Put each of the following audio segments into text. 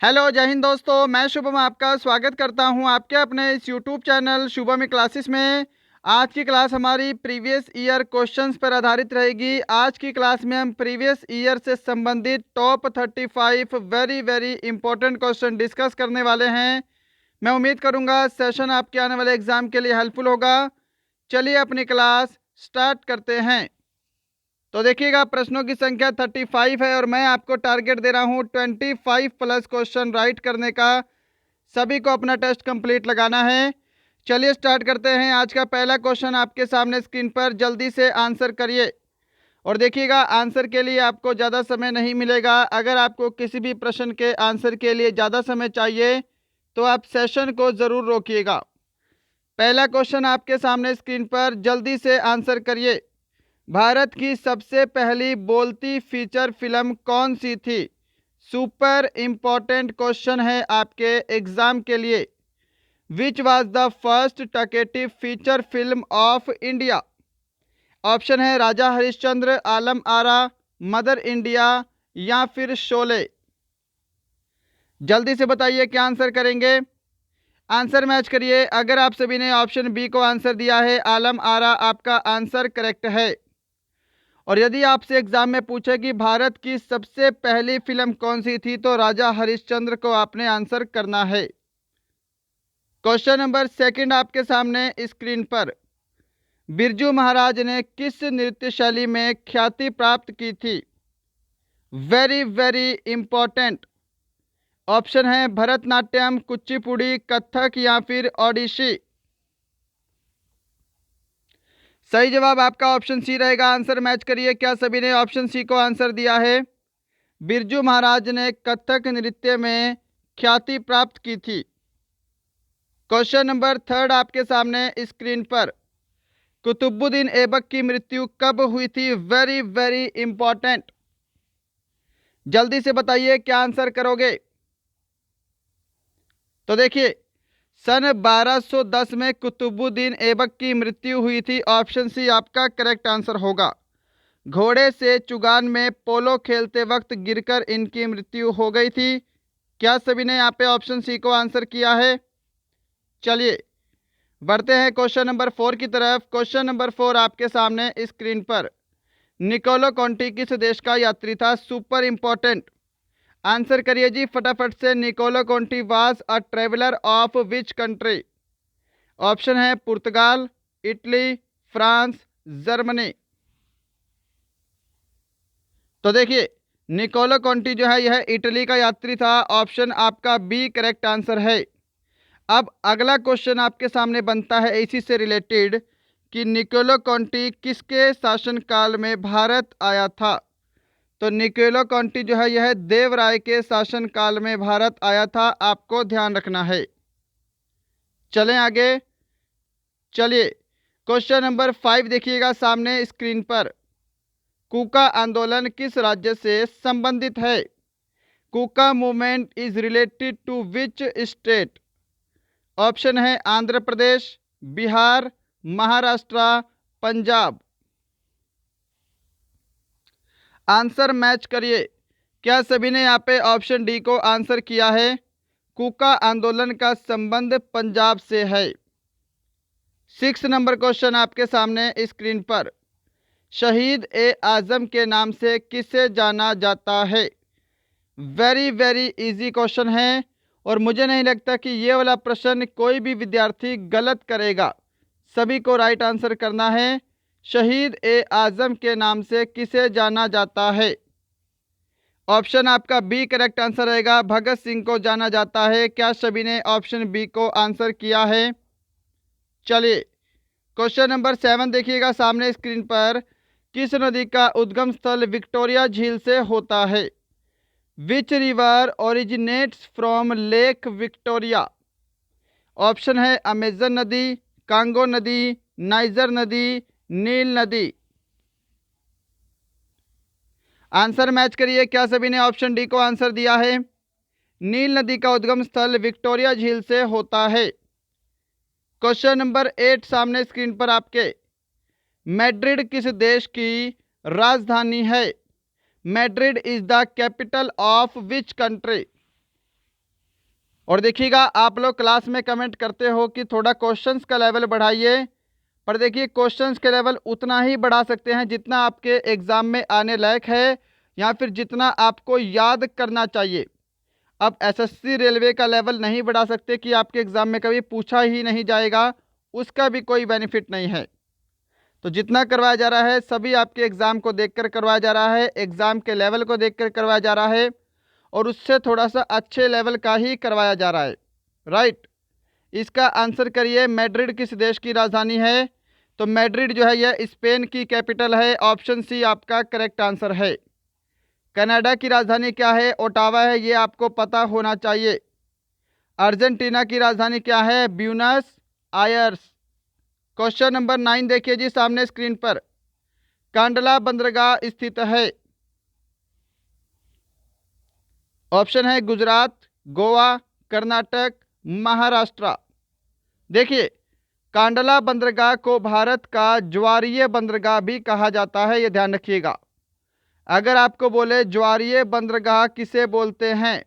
Hello जय हिंद दोस्तों, मैं शुभम आपका स्वागत करता हूं आपके अपने इस यूट्यूब चैनल शुभम क्लासेस में। आज की क्लास हमारी प्रीवियस ईयर क्वेश्चंस पर आधारित रहेगी। आज की क्लास में हम प्रीवियस ईयर से संबंधित top 35 very very important question discuss करने वाले हैं। मैं उम्मीद करूंगा सेशन आपके आने वाले एग्जाम के लिए हेल्पफुल होगा। चलिए अपनी क्लास स्टार्ट करते हैं। तो देखिएगा, प्रश्नों की संख्या 35 है और मैं आपको टारगेट दे रहा हूं 25 प्लस क्वेश्चन राइट करने का। सभी को अपना टेस्ट कंप्लीट लगाना है। चलिए स्टार्ट करते हैं। आज का पहला क्वेश्चन आपके सामने स्क्रीन पर, जल्दी से आंसर करिए। और देखिएगा, आंसर के लिए आपको ज़्यादा समय नहीं मिलेगा। अगर आपको किसी भी प्रश्न के आंसर के लिए ज़्यादा समय चाहिए तो आप सेशन को ज़रूर रोकिएगा। पहला क्वेश्चन आपके सामने स्क्रीन पर, जल्दी से आंसर करिए। भारत की सबसे पहली बोलती फीचर फिल्म कौन सी थी? सुपर इंपॉर्टेंट क्वेश्चन है आपके एग्जाम के लिए। Which was the first talkative feature film of India? Option है राजा हरिश्चंद्र, आलम आरा, मदर इंडिया या फिर शोले। जल्दी से बताइए क्या आंसर करेंगे। आंसर मैच करिए। अगर आप सभी ने ऑप्शन बी को आंसर दिया है, आलम आरा, आपका आंसर करेक्ट है। और यदि आपसे एग्जाम में पूछे कि भारत की सबसे पहली फिल्म कौन सी थी, तो राजा हरिश्चंद्र को आपने आंसर करना है। क्वेश्चन नंबर सेकंड आपके सामने स्क्रीन पर, बिरजू महाराज ने किस नृत्य शैली में ख्याति प्राप्त की थी? Very very important. ऑप्शन है भरतनाट्यम, कुचिपुड़ी, कथक या फिर ओडिसी। सही जवाब आपका ऑप्शन सी रहेगा। आंसर मैच करिए। क्या सभी ने ऑप्शन सी को आंसर दिया है? बिरजू महाराज ने कथक नृत्य में ख्याति प्राप्त की थी। क्वेश्चन नंबर थर्ड आपके सामने स्क्रीन पर, कुतुबुद्दीन ऐबक की मृत्यु कब हुई थी? Very very important. जल्दी से बताइए क्या आंसर करोगे। तो देखिए, सन 1210 में कुतुबुद्दीन ऐबक की मृत्यु हुई थी। ऑप्शन सी आपका करेक्ट आंसर होगा। घोड़े से चुगान में पोलो खेलते वक्त गिरकर इनकी मृत्यु हो गई थी। क्या सभी ने यहाँ पे ऑप्शन सी को आंसर किया है? चलिए बढ़ते हैं क्वेश्चन नंबर 4 की तरफ। क्वेश्चन नंबर 4 आपके सामने स्क्रीन पर, निकोलो कॉन्टी किस देश का यात्री था? Super important. आंसर करिए जी फटाफट से। Niccolo Conti was a traveller of which country? Option है पुर्तगाल, इटली, फ्रांस, जर्मनी। तो देखिए, निकोलो कॉन्टी जो है यह इटली का यात्री था। ऑप्शन आपका बी करेक्ट आंसर है। अब अगला क्वेश्चन आपके सामने बनता है इसी से रिलेटेड कि निकोलो कॉन्टी किसके शासनकाल में भारत आया था? तो निकोलो कॉन्टी जो है यह देवराय के शासनकाल में भारत आया था। आपको ध्यान रखना है। चलें आगे। चलिए क्वेश्चन नंबर 5 देखिएगा सामने स्क्रीन पर, कूका आंदोलन किस राज्य से संबंधित है? Kuka movement is related to which state? Option है आंध्र प्रदेश, बिहार, महाराष्ट्र, पंजाब। आंसर मैच करिए। क्या सभी ने यहाँ पे ऑप्शन डी को आंसर किया है? कूका आंदोलन का संबंध पंजाब से है। 6 नंबर क्वेश्चन आपके सामने स्क्रीन पर, शहीद ए आजम के नाम से किसे जाना जाता है? वेरी वेरी इजी क्वेश्चन है और मुझे नहीं लगता कि ये वाला प्रश्न कोई भी विद्यार्थी गलत करेगा। सभी को राइट आंसर करना है। शहीद ए आजम के नाम से किसे जाना जाता है? ऑप्शन आपका बी करेक्ट आंसर रहेगा। भगत सिंह को जाना जाता है। क्या सभी ने ऑप्शन बी को आंसर किया है? चलिए क्वेश्चन नंबर 7 देखिएगा सामने स्क्रीन पर, किस नदी का उद्गम स्थल विक्टोरिया झील से होता है? Which river originates from lake Victoria? Option है अमेजन नदी, कांगो नदी, नाइजर नदी, नील नदी। आंसर मैच करिए। क्या सभी ने ऑप्शन डी को आंसर दिया है? नील नदी का उद्गम स्थल विक्टोरिया झील से होता है। क्वेश्चन नंबर 8 सामने स्क्रीन पर आपके, मैड्रिड किस देश की राजधानी है? Madrid is the capital of which country? और देखिएगा, आप लोग क्लास में कमेंट करते हो कि थोड़ा क्वेश्चंस का लेवल बढ़ाइए, पर देखिए क्वेश्चंस के लेवल उतना ही बढ़ा सकते हैं जितना आपके एग्ज़ाम में आने लायक है या फिर जितना आपको याद करना चाहिए। अब एसएससी रेलवे का लेवल नहीं बढ़ा सकते कि आपके एग्ज़ाम में कभी पूछा ही नहीं जाएगा, उसका भी कोई बेनिफिट नहीं है। तो जितना करवाया जा रहा है सभी आपके एग्ज़ाम को देखकर करवाया जा रहा है, एग्ज़ाम के लेवल को देखकर करवाया जा रहा है और उससे थोड़ा सा अच्छे लेवल का ही करवाया जा रहा है। राइट। इसका आंसर करिए, मैड्रिड किस देश की राजधानी है? तो मैड्रिड जो है यह स्पेन की कैपिटल है। ऑप्शन सी आपका करेक्ट आंसर है। कनाडा की राजधानी क्या है? ओटावा है, ये आपको पता होना चाहिए। अर्जेंटीना की राजधानी क्या है? Buenos Aires. क्वेश्चन नंबर 9 देखिए जी सामने स्क्रीन पर। कांडला बंदरगाह स्थित है? ऑप्शन है गुजरात, गोवा, कर्नाटक, महाराष्ट्र। देखिए, कांडला बंदरगाह को भारत का ज्वारीय बंदरगाह भी कहा जाता है, ये ध्यान रखिएगा। अगर आपको बोले ज्वारीय बंदरगाह किसे बोलते हैं,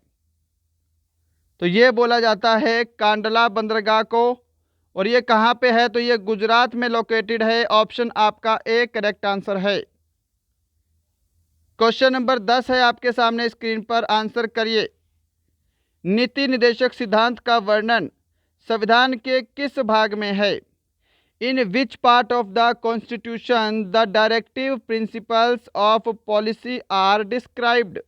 तो ये बोला जाता है कांडला बंदरगाह को। और ये कहाँ पे है? तो ये गुजरात में लोकेटेड है। ऑप्शन आपका ए करेक्ट आंसर है। क्वेश्चन नंबर 10 है आपके सामने स्क्रीन पर, आंसर करिए। नीति निर्देशक सिद्धांत का वर्णन संविधान के किस भाग में है? In which part of the constitution the directive principles of policy are described?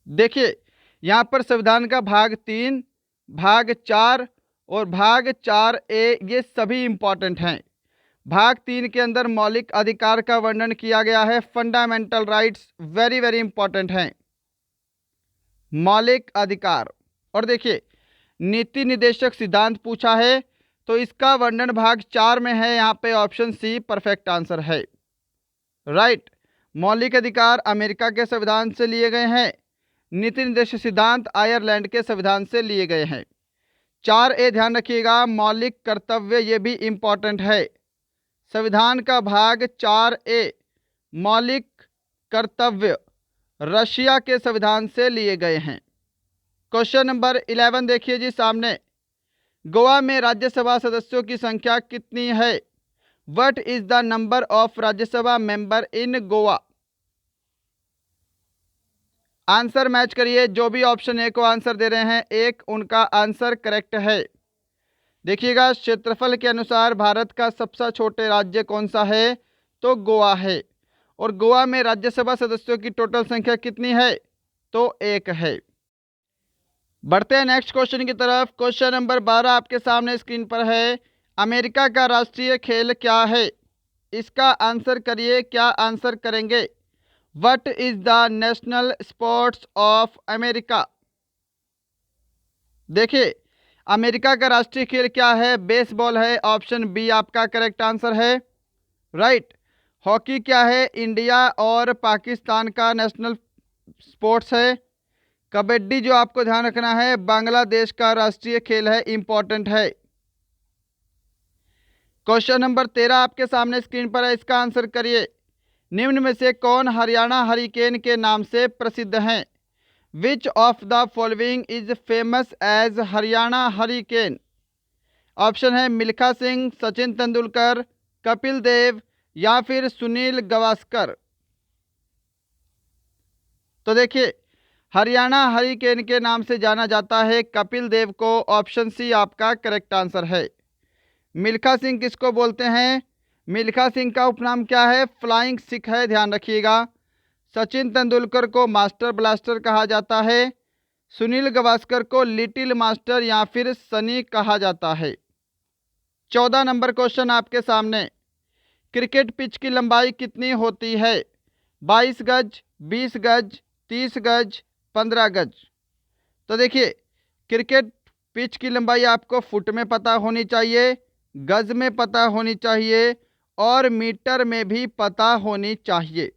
देखिए, यहाँ पर संविधान का भाग 3, भाग 4 और भाग 4A ये सभी इंपॉर्टेंट हैं। भाग 3 के अंदर मौलिक अधिकार का वर्णन किया गया है। Fundamental rights very very important हैं, मौलिक अधिकार। और देखिए, नीति निर्देशक सिद्धांत पूछा है तो इसका वर्णन भाग 4 में है। यहाँ पे ऑप्शन सी परफेक्ट आंसर है। राइट। मौलिक अधिकार अमेरिका के संविधान से लिए गए हैं, नीति निर्देशक सिद्धांत आयरलैंड के संविधान से लिए गए हैं। 4A ध्यान रखिएगा, मौलिक कर्तव्य, ये भी इंपॉर्टेंट है। संविधान का भाग 4A मौलिक कर्तव्य रशिया के संविधान से लिए गए हैं। क्वेश्चन नंबर 11 देखिए जी सामने। गोवा में राज्यसभा सदस्यों की संख्या कितनी है? What is the number of Rajya Sabha member in Goa? Answer match करिए। जो भी ऑप्शन ए को आंसर दे रहे हैं एक उनका आंसर करेक्ट है। देखिएगा, क्षेत्रफल के अनुसार भारत का सबसे छोटे राज्य कौन सा है? तो गोवा है। और गोवा में राज्यसभा सदस्यों की टोटल संख्या कितनी है? तो 1 है। बढ़ते हैं नेक्स्ट क्वेश्चन की तरफ। क्वेश्चन नंबर 12 आपके सामने स्क्रीन पर है। अमेरिका का राष्ट्रीय खेल क्या है? इसका आंसर करिए। क्या आंसर करेंगे? What is the national sports of America? देखिए, अमेरिका का राष्ट्रीय खेल क्या है? बेसबॉल है। ऑप्शन बी आपका करेक्ट आंसर है। राइट। हॉकी क्या है? इंडिया और पाकिस्तान का नेशनल स्पोर्ट्स है। कबड्डी जो आपको ध्यान रखना है, बांग्लादेश का राष्ट्रीय खेल है, इंपॉर्टेंट है। क्वेश्चन नंबर 13 आपके सामने स्क्रीन पर है, इसका आंसर करिए। निम्न में से कौन हरियाणा हरिकेन के नाम से प्रसिद्ध हैं? Which of the following is famous as Haryana hurricane? Option है मिल्खा सिंह, सचिन तेंदुलकर, कपिल देव या फिर सुनील गावस्कर। तो देखिए, हरियाणा हरिकेन के नाम से जाना जाता है कपिल देव को। ऑप्शन सी आपका करेक्ट आंसर है। मिल्खा सिंह किसको बोलते हैं? मिल्खा सिंह का उपनाम क्या है? फ्लाइंग सिख है, ध्यान रखिएगा। सचिन तेंदुलकर को मास्टर ब्लास्टर कहा जाता है। सुनील गावस्कर को लिटिल मास्टर या फिर सनी कहा जाता है। 14 नंबर क्वेश्चन आपके सामने। क्रिकेट पिच की लंबाई कितनी होती है? 22 गज, 20 गज, 30 गज, 15 गज। तो देखिए, क्रिकेट पिच की लंबाई आपको फुट में पता होनी चाहिए, गज में पता होनी चाहिए और मीटर में भी पता होनी चाहिए।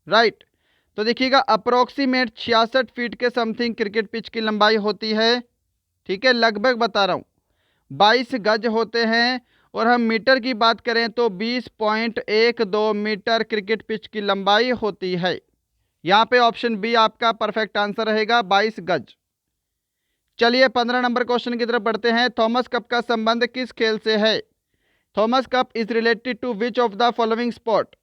राइट। तो देखिएगा, अप्रोक्सीमेट 66 फीट के समथिंग क्रिकेट पिच की लंबाई होती है। ठीक है, लगभग बता रहा हूँ। 22 गज होते हैं और हम मीटर की बात करें तो 20.12 मीटर क्रिकेट पिच की लंबाई होती है। यहाँ पे ऑप्शन बी आपका परफेक्ट आंसर रहेगा, 22 गज। चलिए 15 नंबर क्वेश्चन की तरफ बढ़ते हैं। थॉमस कप का संबंध किस खेल से है? Thomas cup is related to which of the following sport?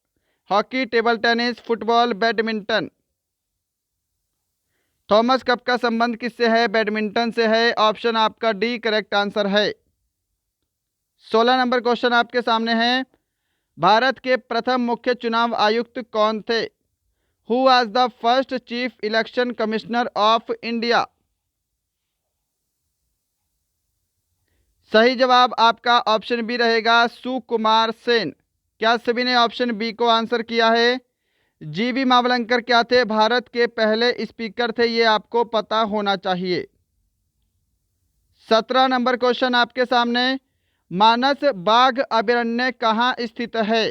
Hockey, table tennis, football, badminton. Thomas cup का संबंध किससे है? बैडमिंटन से है। ऑप्शन आपका डी करेक्ट आंसर है। 16 नंबर क्वेश्चन आपके सामने है। भारत के प्रथम मुख्य चुनाव आयुक्त कौन थे? Who was the first chief election commissioner of India? सही जवाब आपका ऑप्शन बी रहेगा, सुकुमार सेन। क्या सभी ने ऑप्शन बी को आंसर किया है? जीवी मावलंकर क्या थे? भारत के पहले स्पीकर थे, ये आपको पता होना चाहिए। 17 नंबर क्वेश्चन आपके सामने। मानस बाघ अभयारण्य कहाँ स्थित है?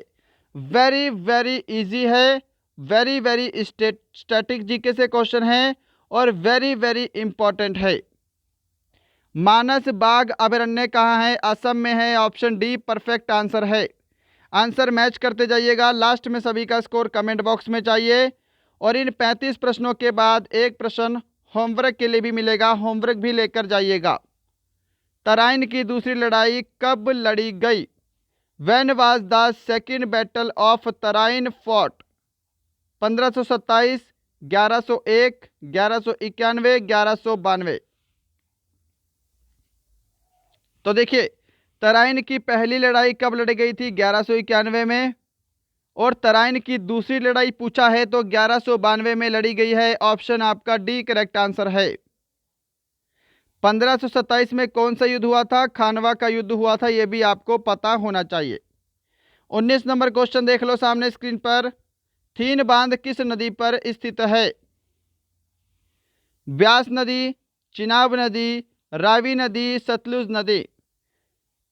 वेरी वेरी इजी है, वेरी वेरी स्टैटिक जीके से क्वेश्चन है और वेरी वेरी इंपॉर्टेंट है। मानस बाघ अभयारण्य कहाँ है? असम में है। ऑप्शन डी परफेक्ट आंसर है। आंसर मैच करते जाइएगा। लास्ट में सभी का स्कोर कमेंट बॉक्स में चाहिए। और इन 35 प्रश्नों के बाद एक प्रश्न होमवर्क के लिए भी मिलेगा, होमवर्क भी लेकर जाइएगा। तराइन की दूसरी लड़ाई कब लड़ी गई? When was the second battle of Tarain fought? 1527, 1101, 1191, 1192। तो देखिए, तराइन की पहली लड़ाई कब लड़ी गई थी? 1191 में। और तराइन की दूसरी लड़ाई पूछा है तो 1192 में लड़ी गई है। ऑप्शन आपका डी करेक्ट आंसर है। 1527 में कौन सा युद्ध हुआ था? खानवा का युद्ध हुआ था, यह भी आपको पता होना चाहिए। 19 नंबर क्वेश्चन देख लो सामने स्क्रीन पर। थीन बांध किस नदी पर स्थित है? ब्यास नदी, चिनाब नदी, रावी नदी, सतलुज नदी।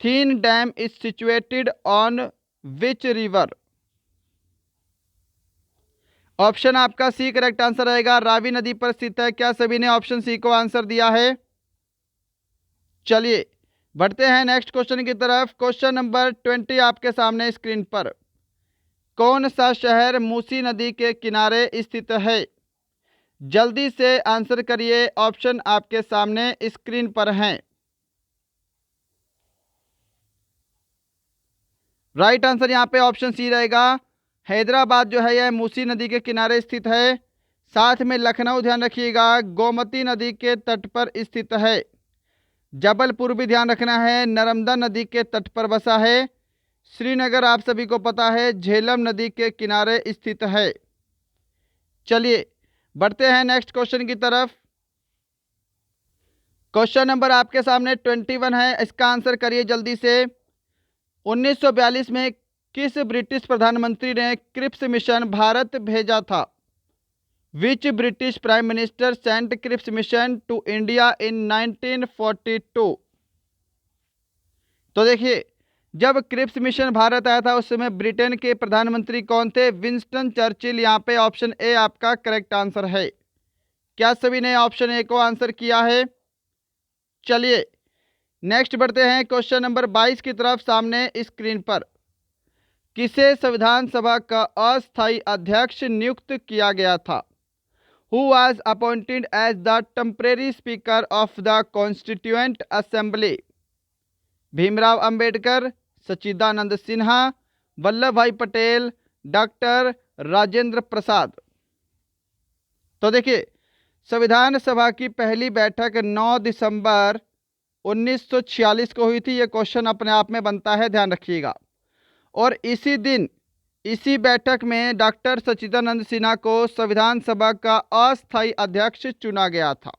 Thein dam is situated on which river? Option आपका सी करेक्ट आंसर रहेगा, रावी नदी पर स्थित है। क्या सभी ने ऑप्शन सी को आंसर दिया है? चलिए बढ़ते हैं नेक्स्ट क्वेश्चन की तरफ। क्वेश्चन नंबर 20 आपके सामने स्क्रीन पर। कौन सा शहर मूसी नदी के किनारे स्थित है? जल्दी से आंसर करिए, ऑप्शन आपके सामने स्क्रीन पर हैं। राइट आंसर यहाँ पे ऑप्शन सी रहेगा। हैदराबाद जो है यह मूसी नदी के किनारे स्थित है। साथ में लखनऊ ध्यान रखिएगा, गोमती नदी के तट पर स्थित है। जबलपुर भी ध्यान रखना है, नर्मदा नदी के तट पर बसा है। श्रीनगर आप सभी को पता है झेलम नदी के किनारे स्थित है। चलिए बढ़ते हैं नेक्स्ट क्वेश्चन की तरफ। क्वेश्चन नंबर आपके सामने 21 है, इसका आंसर करिए जल्दी से। 1942 में किस ब्रिटिश प्रधानमंत्री ने क्रिप्स मिशन भारत भेजा था? Which British prime minister sent Cripps mission to India in 1942? तो देखिए, जब क्रिप्स मिशन भारत आया था उस समय ब्रिटेन के प्रधानमंत्री कौन थे? Winston Churchill. यहाँ पे ऑप्शन ए आपका करेक्ट आंसर है। क्या सभी ने ऑप्शन ए को आंसर किया है? चलिए नेक्स्ट बढ़ते हैं क्वेश्चन नंबर 22 की तरफ। सामने स्क्रीन पर किसे संविधान सभा का अस्थायी अध्यक्ष नियुक्त किया गया था? Who was appointed as the temporary speaker of the constituent assembly? Bhimrao Ambedkar, Sachchidanand Sinha, Vallabh Bhai Patel, doctor Rajendra Prasad. तो देखिए, संविधान सभा की पहली बैठक 9 दिसंबर 1946 को हुई थी। यह क्वेश्चन अपने आप में बनता है, ध्यान रखिएगा। और इसी दिन इसी बैठक में डॉक्टर सच्चिदानंद सिन्हा को संविधान सभा का अस्थायी अध्यक्ष चुना गया था।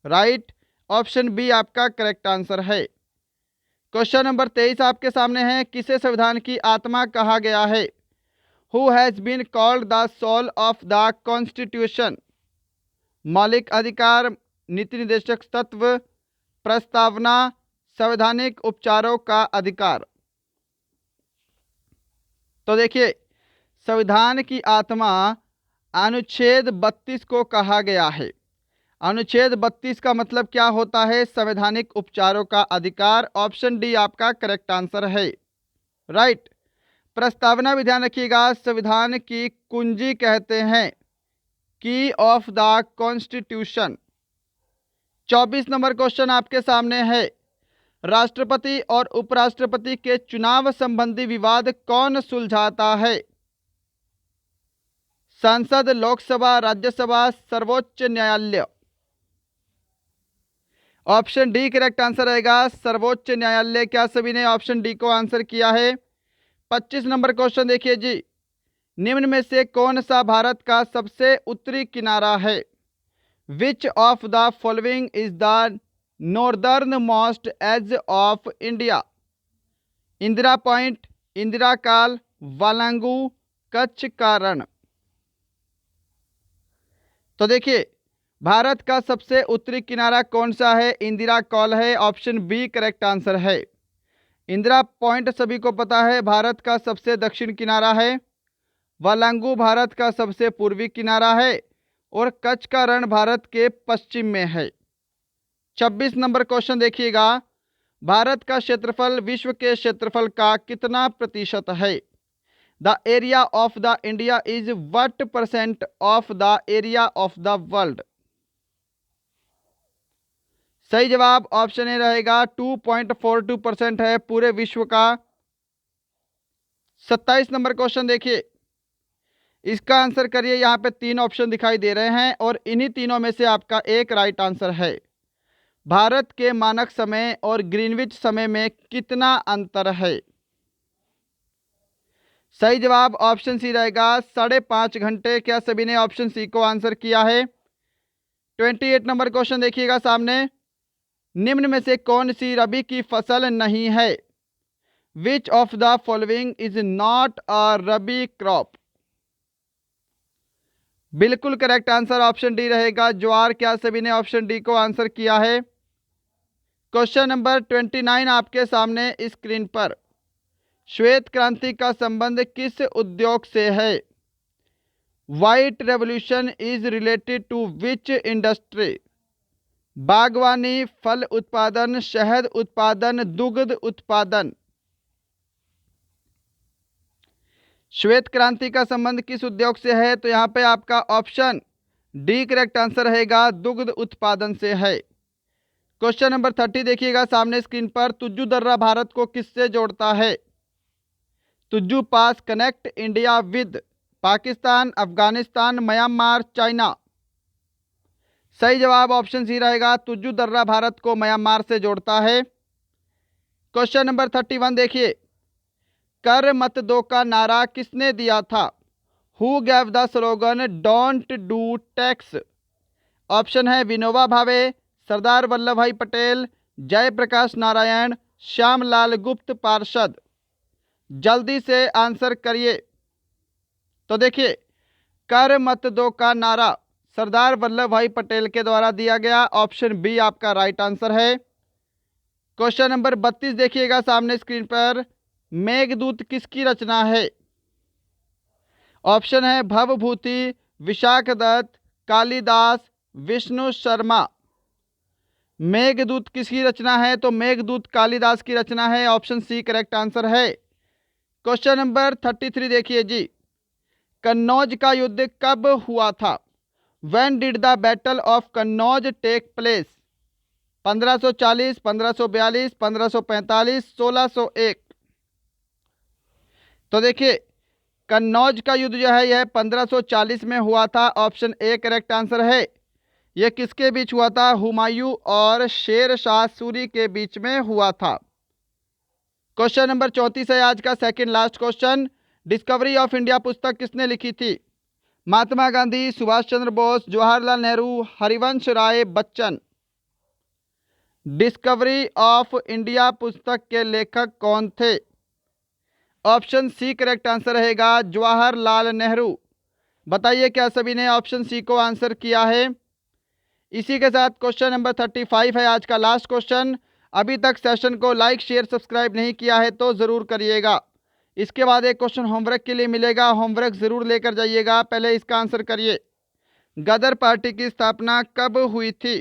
राइट, ऑप्शन बी आपका करेक्ट आंसर है। क्वेश्चन नंबर 23 आपके सामने है। किसे संविधान की आत्मा कहा गया है? Who has been called the soul of the constitution? मौलिक अधिकार, नीति निर्देशक तत्व, प्रस्तावना, संवैधानिक उपचारों का अधिकार। तो देखिए, संविधान की आत्मा अनुच्छेद 32 को कहा गया है। अनुच्छेद 32 का मतलब क्या होता है? संवैधानिक उपचारों का अधिकार। ऑप्शन डी आपका करेक्ट आंसर है। राइट, प्रस्तावना भी ध्यान रखिएगा, संविधान की कुंजी कहते हैं। की of the constitution. 24 number question आपके सामने है, राष्ट्रपति और उपराष्ट्रपति के चुनाव संबंधी विवाद कौन सुलझाता है? संसद, लोकसभा, राज्यसभा, सर्वोच्च न्यायालय। ऑप्शन डी करेक्ट आंसर रहेगा, सर्वोच्च न्यायालय। क्या सभी ने ऑप्शन डी को आंसर किया है? 25 नंबर क्वेश्चन देखिए जी, निम्न में से कौन सा भारत का सबसे उत्तरी किनारा है? Which of the following is the northern most edge of India? Indira point, Indira col, Walong, Kutch का रण। तो देखिए, भारत का सबसे उत्तरी किनारा कौन सा है? इंदिरा कॉल है। ऑप्शन बी करेक्ट आंसर है। इंदिरा पॉइंट सभी को पता है भारत का सबसे दक्षिण किनारा है, वालांगू भारत का सबसे पूर्वी किनारा है और कच्छ का रण भारत के पश्चिम में है। 26 नंबर क्वेश्चन देखिएगा, भारत का क्षेत्रफल विश्व के क्षेत्रफल का कितना प्रतिशत है? The area of the India is what percent of the area of the world? सही जवाब ऑप्शन ए रहेगा, 2.42% है पूरे विश्व का। 27 नंबर क्वेश्चन देखिए, इसका आंसर करिए। यहाँ पे 3 ऑप्शन दिखाई दे रहे हैं और इन्हीं तीनों में से आपका एक राइट आंसर है। भारत के मानक समय और ग्रीनविच समय में कितना अंतर है? सही जवाब ऑप्शन सी रहेगा, 5.5 घंटे। क्या सभी ने ऑप्शन सी को आंसर किया है? 28 नंबर क्वेश्चन देखिएगा सामने, निम्न में से कौन सी रबी की फसल नहीं है? Which of the following is not a rabi crop? बिल्कुल करेक्ट आंसर ऑप्शन डी रहेगा, ज्वार। क्या सभी ने ऑप्शन डी को आंसर किया है? क्वेश्चन नंबर 29 आपके सामने स्क्रीन पर, श्वेत क्रांति का संबंध किस उद्योग से है? White revolution is related to which industry? बागवानी, फल उत्पादन, शहद उत्पादन, दुग्ध उत्पादन। श्वेत क्रांति का संबंध किस उद्योग से है? तो यहाँ पे आपका ऑप्शन डी करेक्ट आंसर रहेगा, दुग्ध उत्पादन से है। क्वेश्चन नंबर 30 देखिएगा सामने स्क्रीन पर, तुज्जू दर्रा भारत को किससे जोड़ता है? तुज्जू pass connect India with Pakistan, Afghanistan, Myanmar, China. सही जवाब ऑप्शन सी रहेगा, तुज्जू दर्रा भारत को म्यांमार से जोड़ता है। क्वेश्चन नंबर 31 देखिए, कर मत दो का नारा किसने दिया था? Who gave the slogan don't do tax? Option है विनोबा भावे, सरदार वल्लभ भाई पटेल, जयप्रकाश नारायण, श्यामलाल गुप्त पार्षद। जल्दी से आंसर करिए। तो देखिए, कर मत दो का नारा सरदार वल्लभ भाई पटेल के द्वारा दिया गया। ऑप्शन बी आपका राइट आंसर है। क्वेश्चन नंबर 32 देखिएगा सामने स्क्रीन पर, मेघदूत किसकी रचना है? ऑप्शन है भवभूति, विशाख दत्त, कालिदास, विष्णु शर्मा। मेघदूत किसकी रचना है? तो मेघदूत कालिदास की रचना है। ऑप्शन सी करेक्ट आंसर है। क्वेश्चन नंबर 33 देखिए जी, कन्नौज का युद्ध कब हुआ था? When did the battle of Kannauj take place? 1540, 1542, 1545, 1601। तो देखिए, कन्नौज का युद्ध जो है यह 1540 में हुआ था। ऑप्शन ए करेक्ट आंसर है। यह किसके बीच हुआ था? हुमायूं और शेर शाह सूरी के बीच में हुआ था। क्वेश्चन नंबर 34 है आज का second last question, discovery of India पुस्तक किसने लिखी थी? Mahatma Gandhi, Subhash Chandra Bose, Jawaharlal Nehru, Harivansh Rai Bachchan. Discovery of India पुस्तक के लेखक कौन थे? ऑप्शन सी करेक्ट आंसर रहेगा, जवाहरलाल नेहरू। बताइए क्या सभी ने ऑप्शन सी को आंसर किया है? इसी के साथ क्वेश्चन नंबर 35 है आज का लास्ट क्वेश्चन। अभी तक सेशन को लाइक शेयर सब्सक्राइब नहीं किया है तो ज़रूर करिएगा। इसके बाद एक क्वेश्चन होमवर्क के लिए मिलेगा, होमवर्क ज़रूर लेकर जाइएगा। पहले इसका आंसर करिए, गदर पार्टी की स्थापना कब हुई थी?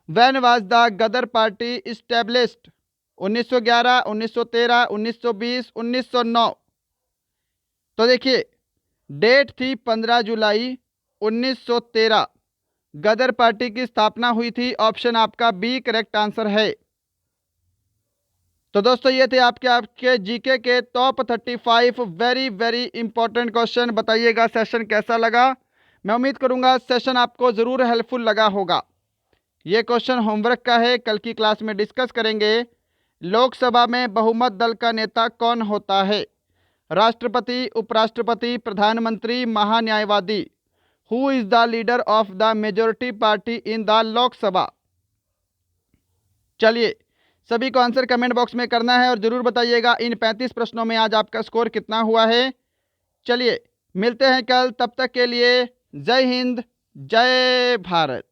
When was the Ghadar party established? 1911, 1913, 1920, 1909। तो देखिए, डेट थी 15 जुलाई 1913 गदर पार्टी की स्थापना हुई थी। ऑप्शन आपका बी करेक्ट आंसर है। तो दोस्तों ये थे आपके जीके के top 35 very very important question. बताइएगा सेशन कैसा लगा। मैं उम्मीद करूंगा सेशन आपको ज़रूर हेल्पफुल लगा होगा। ये क्वेश्चन होमवर्क का है, कल की क्लास में डिस्कस करेंगे। लोकसभा में बहुमत दल का नेता कौन होता है? राष्ट्रपति, उपराष्ट्रपति, प्रधानमंत्री, महान्यायवादी। Who is the leader of the majority party in the Lok Sabha? चलिए सभी को आंसर कमेंट बॉक्स में करना है और ज़रूर बताइएगा इन 35 प्रश्नों में आज आपका स्कोर कितना हुआ है। चलिए मिलते हैं कल, तब तक के लिए जय हिंद, जय भारत।